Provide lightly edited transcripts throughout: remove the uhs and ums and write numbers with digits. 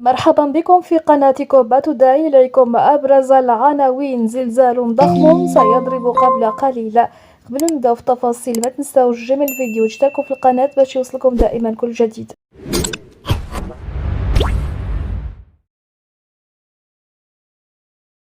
مرحبا بكم في قناتكم تدعي إليكم أبرز العناوين. زلزال ضخم سيضرب قبل قليل. قبل ما نبداو في التفاصيل ما تنساوش جيم الفيديو وتشتركوا في القناة باش يوصلكم دائما كل جديد.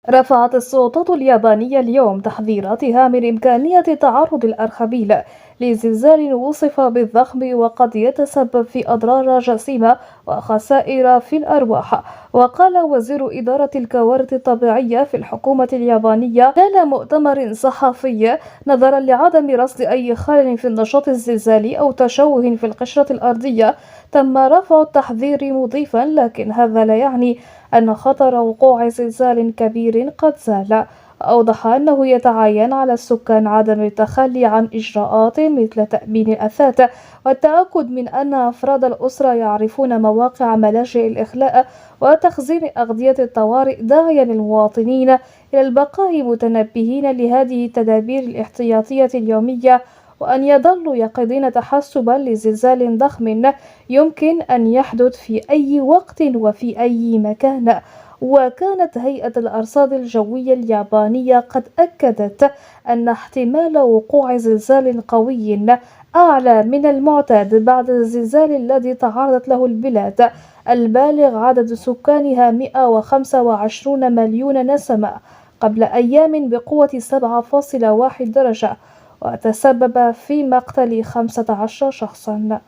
رفعت السلطات اليابانية اليوم تحذيراتها من إمكانية تعرض الأرخبيل لزلزال وصف بالضخم وقد يتسبب في أضرار جسيمة وخسائر في الأرواح. وقال وزير إدارة الكوارث الطبيعية في الحكومة اليابانية خلال مؤتمر صحفي نظرا لعدم رصد أي خلل في النشاط الزلزالي أو تشوه في القشرة الأرضية تم رفع التحذير، مضيفا لكن هذا لا يعني أن خطر وقوع زلزال كبير قد زال. أوضح أنه يتعين على السكان عدم التخلي عن إجراءات مثل تأمين الأثاث والتأكد من أن أفراد الأسرة يعرفون مواقع ملاجئ الإخلاء وتخزين أغذية الطوارئ، داعيا المواطنين إلى البقاء متنبهين لهذه التدابير الاحتياطية اليومية وأن يظلوا يقظين تحسبا لزلزال ضخم يمكن أن يحدث في أي وقت وفي أي مكان. وكانت هيئة الأرصاد الجوية اليابانية قد أكدت أن احتمال وقوع زلزال قوي أعلى من المعتاد بعد الزلزال الذي تعرضت له البلاد البالغ عدد سكانها 125 مليون نسمة قبل أيام بقوة 7.1 درجة، وتسبب في مقتل 15 شخصا.